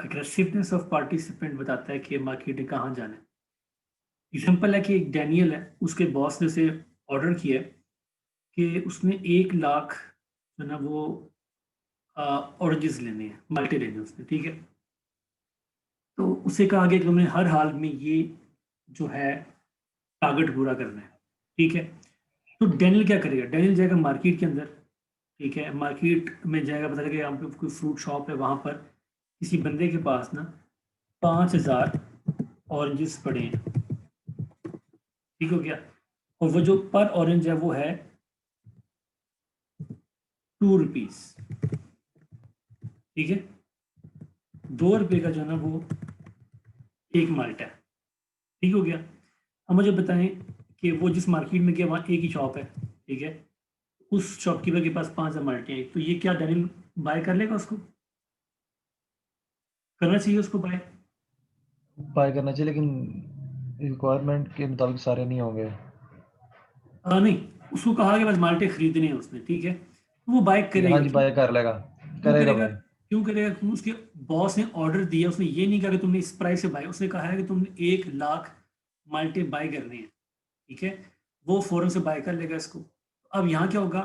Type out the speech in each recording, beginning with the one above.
Aggressiveness of participant बताता है कि मार्केट ने कहाँ जाना है। एग्जाम्पल है कि एक डैनियल है, उसके बॉस ने उसे ऑर्डर किया है कि उसने 1 लाख जो ना वो ऑरेंजेस लेने हैं, माल्टे लेने हैं उसने, ठीक है। तो उसे कहा गया कि तुमने हर हाल में ये जो है टारगेट पूरा करना है, ठीक है। तो डैनियल क्या करेगा? डैनियल जाएगा मार्केट के अंदर, ठीक है। मार्केट में जाएगा, पता लगे यहाँ पे कोई फ्रूट शॉप है, वहां पर किसी बंदे के पास ना 5,000 ऑरेंजेस पड़े हैं, ठीक हो गया। और वो जो पर ऑरेंज है वो है 2 रुपीज, ठीक है। 2 रुपए का जो है ना वो एक माल्टा है, ठीक हो गया। अब मुझे बताएं कि वो जिस मार्केट में गया वहाँ एक ही शॉप है, ठीक है। उस शॉपकीपर के पास 5,000 माल्टे हैं, तो ये क्या डैनियल बाय कर लेगा? उसको करना चाहिए, उसको बाय। बाय करना चाहिए, लेकिन रिक्वायरमेंट के मुताबिक सारे नहीं होंगे। नहीं, उसको कहा कि बस माल्टे खरीदने हैं उसने, ठीक है। तो वो बाय ठीक है, हाँ करेगा। जी, क्यों? बाय कर लेगा, क्यों करेगा करेगा? बाय। क्यों करेगा? क्यों? उसके बॉस ने ऑर्डर दिया, उसने ये नहीं कहा कि तुमने इस प्राइस से बाय, उसने कहा है कि तुमने 1 लाख माल्टे बाय करने हैं, ठीक है। वो फौरन से बाय कर लेगा इसको। अब यहाँ क्या होगा?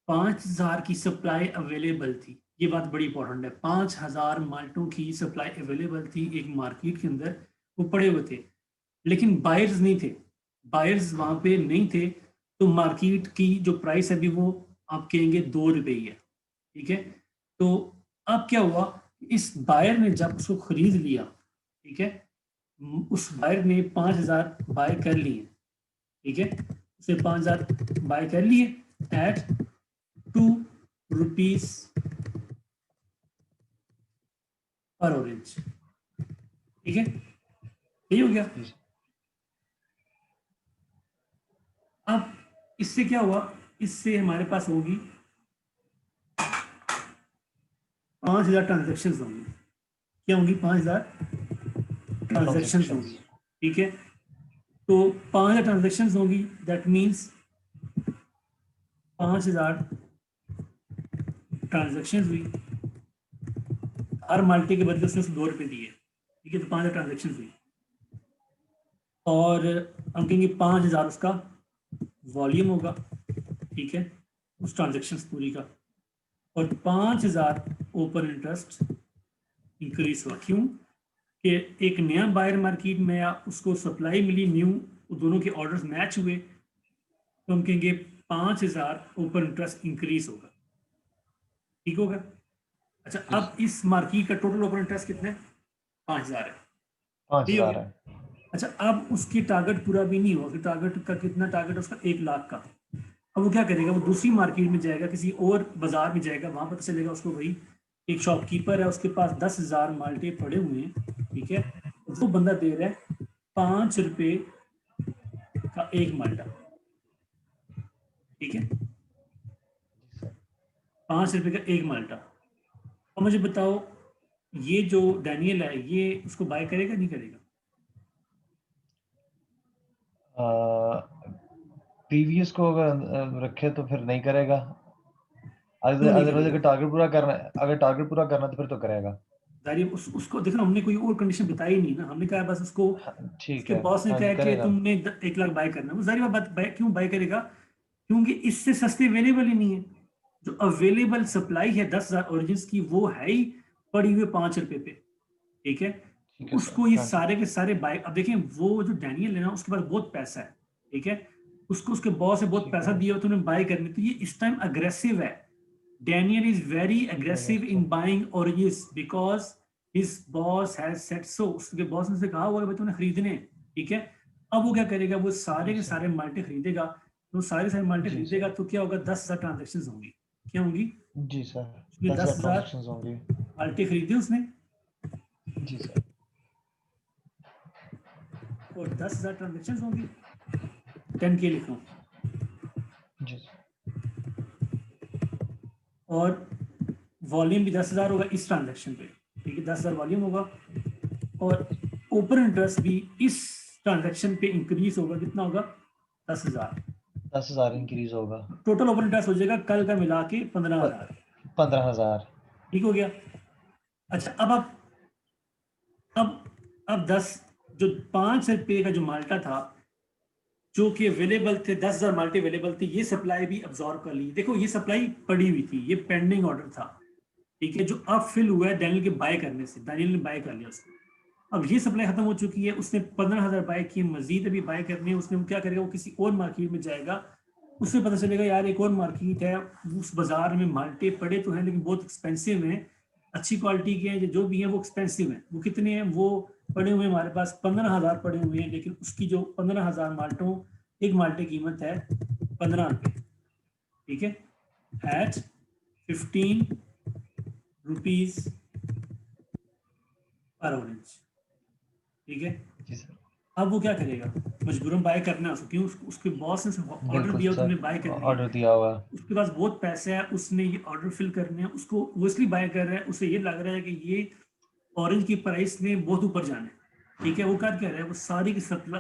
5,000 की सप्लाई अवेलेबल थी, ये बात बड़ी इंपॉर्टेंट है। 5,000 माल्टों की सप्लाई अवेलेबल थी एक मार्केट के अंदर, वो पड़े हुए थे, लेकिन बायर्स नहीं थे, बायर्स वहां पे नहीं थे। तो मार्केट की जो प्राइस है अभी वो आप कहेंगे 2 रुपये ही है, ठीक है। तो अब क्या हुआ? इस बायर ने जब उसको खरीद लिया, ठीक है, उस बायर ने 5,000 बाय कर लिए, ठीक है। उसे 5,000 बाय कर लिए एट 2 रुपीज पर ऑरेंज, ठीक है। यही हो गया। जी। अब इससे क्या हुआ? इससे हमारे पास होगी 5,000 ट्रांजेक्शन होंगी। क्या होंगी? 5,000 ट्रांजेक्शन होंगी, ट्रांजैक्शंस। ठीक है। तो 5,000 ट्रांजेक्शन होंगी, दैट मीन्स 5,000 ट्रांजेक्शन हुई। हर माल्टी के बदले उसने 2 रुपये दिए, ठीक है। तो 5,000 ट्रांजेक्शन हुई, और हम कहेंगे 5,000 उसका वॉल्यूम होगा, ठीक है, उस ट्रांजेक्शन पूरी का। और 5,000 ओपन इंटरेस्ट इंक्रीज हुआ। क्यों? कि एक नया बायर मार्केट में या उसको सप्लाई मिली न्यू, दोनों के ऑर्डर्स मैच हुए, तो हम कहेंगे 5,000 ओपन इंटरेस्ट इंक्रीज होगा, ठीक होगा। अच्छा, जी। अब इस मार्केट का टोटल ओपन इंटरेस्ट कितना है? 5,000 है, पाँच ठीक हो हजार गया। है। अच्छा, अब उसकी टारगेट पूरा भी नहीं हुआ, उसकी टारगेट का कितना? टारगेट उसका 1 लाख का। अब वो क्या करेगा? वो दूसरी मार्केट में जाएगा, किसी और बाजार में जाएगा, वहां पता चलेगा उसको भाई एक शॉपकीपर है, उसके पास 10,000 माल्टे पड़े हुए हैं, ठीक है। वो बंदा दे रहा है 5 रुपए का एक माल्टा, ठीक है। 5 रुपए का एक माल्टा। अब मुझे बताओ, ये जो डैनियल है ये उसको बाय करेगा नहीं करेगा? प्रीवियस को अगर रखे तो फिर नहीं करेगा। क्यों नहीं अदरवाइज करेगा? अगर टारगेट पूरा करना है, अगर टारगेट पूरा करना है तो फिर तो करेगा। दारी उसको देखो, हमने कोई और कंडीशन बताई नहीं ना, हमने कहा बस उसको, हाँ, ठीक उसके है, बॉस ने हाँ जी, कहा कि करेगा। तुमने 1 लाख बाय करना है, वो जारी बात क्यों बाय करेगा? क्योंकि इससे सस्ती अवेलेबल ही नहीं है। जो अवेलेबल सप्लाई है 10,000 ओरिजिन की, वो है ही पड़ी हुई 5 रुपए पे, ठीक है। ठीक है सर, उसको ये हाँ जी। सारे के सारे बाय, अब देखें वो जो डैनियल है ना उसके पास बहुत पैसा है, ठीक है। उसको उसके बॉस ने बहुत ठीक पैसा है। दिया तो उन्हें बाय करने, तो ये इस टाइम अग्रेसिव है। Daniel is very aggressive in buying oranges because his boss has said so. उसके बॉस ने उसे कहा हुआ है भाई तूने खरीदने हैं, ठीक है। अब वो क्या करेगा? वो सारे जी के सर। सारे माल्टे खरीदेगा। तो सारे सारे माल्टे जी खरीदेगा सर। तो क्या होगा? 10,000 ट्रांजेक्शन होंगी। क्या होंगी? जी सर। उसने 10,000 10,000 ट्रांजेक्शन होंगी। माल्टे खरीदे उसने, जी सर। और 10,000 ट्रांजेक्शन होंगी। 10K लिखो। जी सर। और वॉल्यूम भी 10,000 होगा इस ट्रांजेक्शन पे, ठीक है। 10,000 वॉल्यूम होगा, और ओपन इंटरेस्ट भी इस ट्रांजेक्शन पे इंक्रीज होगा। कितना होगा? 10,000। 10,000 इंक्रीज होगा। टोटल ओपन इंटरेस्ट हो जाएगा कल का मिला के 15,000, 15,000। ठीक हो गया। अच्छा, अब आप अब 10 जो 5 रुपये का जो माल्टा था जो कि अवेलेबल थे, 10,000 माल्टे अवेलेबल थे, ये सप्लाई भी अब्जॉर्व कर ली। देखो ये सप्लाई पड़ी हुई थी, ये पेंडिंग ऑर्डर था, ठीक है, जो अब फिल हुआ है डैनियल के बाय करने से। डैनियल ने बाय कर लिया उसको, अब ये सप्लाई खत्म हो चुकी है, उसने 15,000 बाय की, मजीद अभी बाय करनी है। उसने क्या करेगा, वो किसी और मार्केट में जाएगा, उसमें पता चलेगा यार एक और मार्केट है, उस बाजार में माल्टे पड़े तो हैं लेकिन बहुत एक्सपेंसिव हैं, अच्छी क्वालिटी के हैं, जो भी हैं वो एक्सपेंसिव हैं। वो कितने हैं, वो पड़े हुए हमारे पास 15,000 पड़े हुए हैं, लेकिन उसकी जो 15,000 माल्टों, एक माल्टे की कीमत है 15 रुपये, ठीक है, एट 15 रुपीज पर ऑरेंज, ठीक है। जी सर, अब वो क्या करेगा, मजबूरन बाय करना है उसको, क्यों, उसके बॉस ने ऑर्डर बिल्कुल दिया, सर, तुमने बाय करनी है, ऑर्डर दिया हुआ है। उसके पास बहुत पैसा है, उसने ये ऑर्डर फिल करने हैं, उसको वो इसलिए बाय कर रहा है, उसे ये लग रहा है कि ये ऑरेंज की प्राइस ने बहुत ऊपर जाना है, ठीक है। वो क्या कह रहा है, वो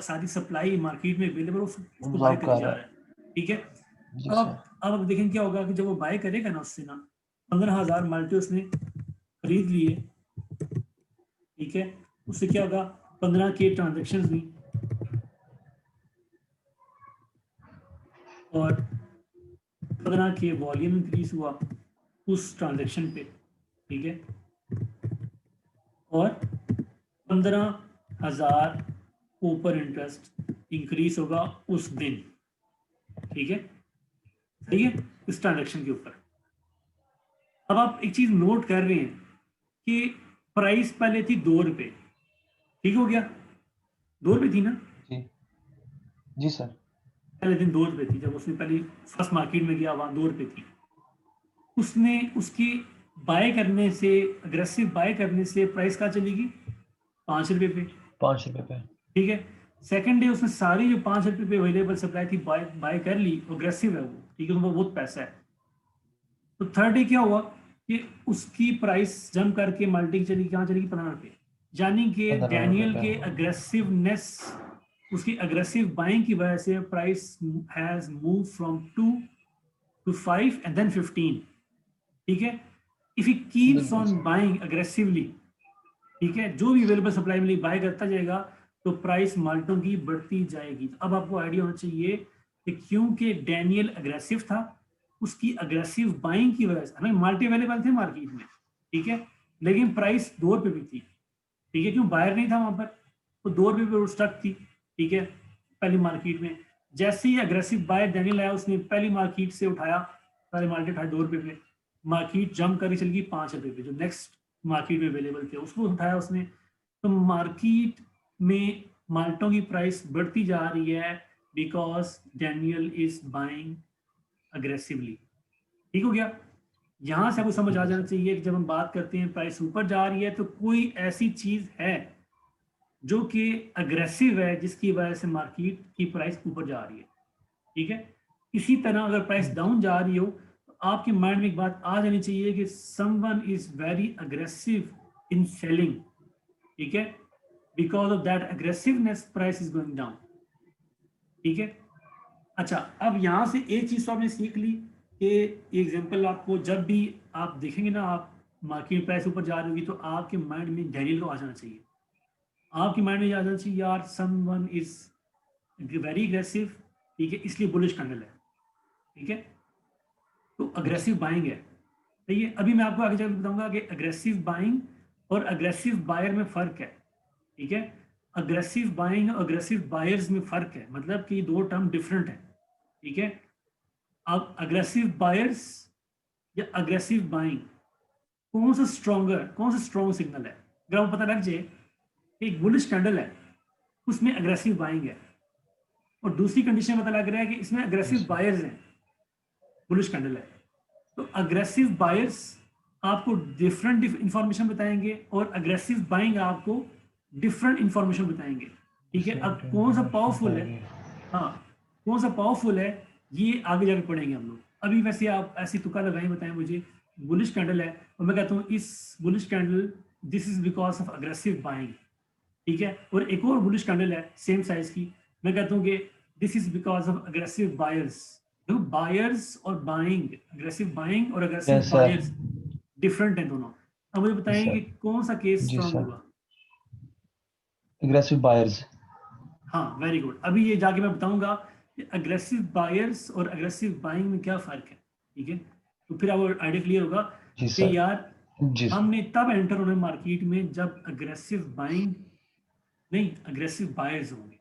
सारी सप्लाई मार्केट में अवेलेबल, उसको बाय ऑब्जॉर्व करी कर जा रहा रहा है, ठीक है। है। जी सर, अब देखें क्या होगा कि जब वो बाय करेगा ना उससे ना, 15,000 माल्टे उसने खरीद लिए, ठीक है, उससे क्या होगा, 15 के ट्रांजेक्शन हुई और 15 के वॉल्यूम इंक्रीज हुआ उस ट्रांजेक्शन पे, ठीक है, और 15,000 ऊपर इंटरेस्ट इंक्रीज होगा उस दिन, ठीक है, सही है, इस ट्रांजेक्शन के ऊपर। अब आप एक चीज नोट कर रहे हैं कि प्राइस पहले थी 2 रुपये, ठीक हो गया, 2 रुपये थी ना, जी जी सर, पहले दिन 2 रुपये थी, जब उसने पहले फर्स्ट मार्केट में गया वहां 2 रुपये थी। उसने उसकी बाय करने से, अग्रेसिव बाय करने से प्राइस कहाँ चलेगी, 5 रुपये पे, 5 रुपए पे। ठीक है। सेकंड डे उसने सारी जो 5 रुपये पे अवेलेबल सप्लाई थी बाय कर ली, अग्रेसिव है वो, ठीक है, उसमें बहुत पैसा है। तो थर्ड डे क्या हुआ कि उसकी प्राइस जंप करके मल्टी चली, कहाँ चलेगी, 15 रुपये, यानी कि 15 रुपए डैनियल पे। के अग्रेसिवनेस, उसकी अग्रेसिव बाइंग की वजह से price has move from 2 to 5 and then 15, ठीक है। इफ ही कीप्स बिल्कुल ऑन सर, बाइंग अग्रेसिवली, ठीक है, जो भी अवेलेबल सप्लाई मिली बाय करता जाएगा, तो प्राइस माल्टों की बढ़ती जाएगी। तो अब आपको आइडिया होना चाहिए कि क्योंकि डैनियल अग्रेसिव था, उसकी अग्रेसिव बाइंग की वजह से हमें माल्टे अवेलेबल थे मार्केट में, ठीक है, लेकिन प्राइस 2 रुपये भी थी, ठीक है, क्यों, बायर नहीं था वहां पर, तो 2 रुपये पे स्टक थी, ठीक है, पहली मार्केट में। जैसे ही अग्रेसिव बायर डैनियल आया, उसने पहली मार्केट से उठाया, सारे मार्केट उठाए 2 रुपये पे, मार्केट जंप कर चल गई 5 रुपये पे, जो नेक्स्ट मार्केट में अवेलेबल थे उसको उठाया उसने। तो मार्केट में माल्टों की प्राइस बढ़ती जा रही है because Daniel is buying aggressively, ठीक हो गया। यहां से आपको समझ आ बिल्कुल जाना सर। चाहिए कि जब हम बात करते हैं प्राइस ऊपर जा रही है, तो कोई ऐसी चीज है जो कि अग्रेसिव है, जिसकी वजह से मार्केट की प्राइस ऊपर जा रही है, ठीक है। इसी तरह अगर प्राइस डाउन जा रही हो, तो आपके माइंड में एक बात आ जानी चाहिए कि someone is very aggressive in selling, ठीक है, because of that aggressiveness price is going down, ठीक है। अच्छा, अब यहां से एक चीज तो आपने सीख ली कि एग्जाम्पल, आपको जब भी आप देखेंगे ना, आप मार्केट प्राइस ऊपर जा रही होगी, तो आपके माइंड में डैनियल को आ जाना चाहिए, आपके माइंड में आ जाना चाहिए यार समवन इज वेरी अग्रेसिव, ठीक है, इसलिए बुलिश कैंडल है, ठीक है, तो जी अग्रेसिव बाइंग है, ठीक है। अभी मैं आपको आगे चल बताऊंगा कि अग्रेसिव बाइंग और अग्रेसिव बायर में फर्क है, ठीक है। अग्रेसिव बाइंग और अग्रेसिव बायर्स में फर्क है, मतलब कि दो टर्म डिफरेंट है, ठीक है। अब अग्रेसिव बायर्स या अग्रेसिव बाइंग, कौन सा स्ट्रॉन्गर, कौन सा स्ट्रॉन्ग सिग्नल है, अगर आपको पता लग जाए एक बुलिश कैंडल है, उसमें अग्रेसिव बाइंग है, और दूसरी कंडीशन पता लग रहा है कि इसमें जी अग्रेसिव सर, बायर्स हैं, बुलिश कैंडल है, तो अग्रेसिव बायर्स आपको डिफरेंट इंफॉर्मेशन बताएंगे और अग्रेसिव बाइंग आपको डिफरेंट इंफॉर्मेशन बताएंगे, ठीक है। अब डिफरेंट कौन सा इंफॉर्मेशन पावरफुल है, बताएगी। हाँ, कौन सा पावरफुल है, ये आगे जाकर पढ़ेंगे हम लोग। अभी वैसे आप ऐसी तुक्का लगाएं, बताएं मुझे, बुलिश कैंडल है और मैं कहता हूँ इस bullish candle, this is because of aggressive buying, ठीक है, और एक और बुलिश कैंडल है सेम साइज की, मैं कहता हूँ कि this is because of aggressive buyers. देखो बायर्स और बाइंग, अग्रेसिव बाइंग और aggressive yes sir, buyers different है दोनों। अब मुझे जी बताएं कि सर, कौन सा केस जी स्ट्रांग सर। होगा, एग्रेसिव बायर्स। हाँ वेरी गुड। अभी ये जाके मैं बताऊंगा कि अग्रेसिव बायर्स और अग्रेसिव बाइंग में क्या फ़र्क है, ठीक है। तो फिर आपको आइडिया क्लियर होगा जी कि सर। यार जी सर। हमने तब एंटर होना मार्केट में जब अग्रेसिव बाइंग नहीं अग्रेसिव बायर्स होंगे,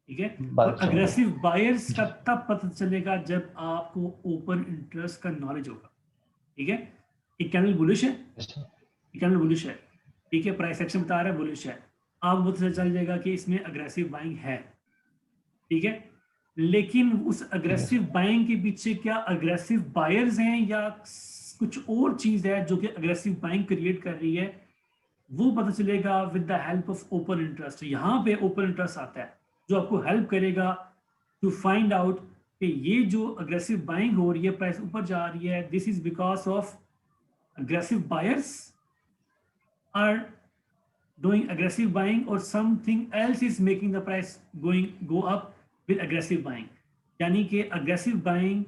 ठीक है। और बायर्स होंगे। अग्रेसिव बायर्स का जी तब पता चलेगा जब आपको ओपन इंटरेस्ट का नॉलेज होगा, ठीक है। एक कैंडल बुलिश है, सर। एक कैंडल बुलिश है, ठीक है, प्राइस एक्शन बता रहा है बुलिश है, आपको पता चल जाएगा कि इसमें अग्रेसिव बाइंग है, ठीक है। लेकिन उस ठीक है अग्रेसिव सर। बाइंग के पीछे क्या अग्रेसिव बायर्स हैं या कुछ और चीज है जो कि अग्रेसिव बाइंग क्रिएट कर रही है, वो पता चलेगा with the help of open interest. यहाँ पे ओपन इंटरेस्ट आता है जो आपको हेल्प करेगा टू फाइंड आउट कि ये जो अग्रेसिव बाइंग हो रही है, प्राइस ऊपर जा रही है, this is because of aggressive buyers are doing aggressive buying or something else is making the price go up with aggressive buying। यानी कि aggressive buying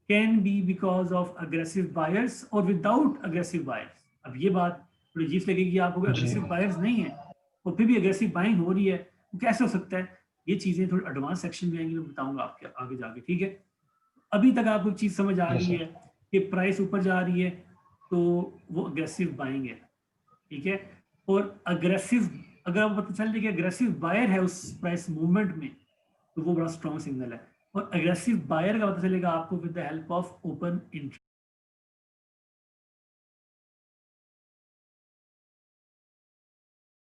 can be because of aggressive buyers or without aggressive buyers। अब ये बात थोड़ी अजीब लगेगी आपको कि जी aggressive buyers नहीं है और फिर भी aggressive buying हो रही है, वो कैसे हो सकता है। ये चीज़ें थोड़ी एडवांस सेक्शन में आएंगी, मैं बताऊंगा आपके आगे जाके, ठीक है। अभी तक आपको चीज़ समझ आ यस गई सर। है कि प्राइस ऊपर जा रही है तो वो अग्रेसिव बाइंग है, ठीक है। और अग्रेसिव अगर आपको पता चल जाए कि अग्रेसिव बायर है उस प्राइस मूवमेंट में तो वो बड़ा स्ट्रॉन्ग सिग्नल है। और अग्रेसिव बायर का पता चलेगा आपको with the help of open interest.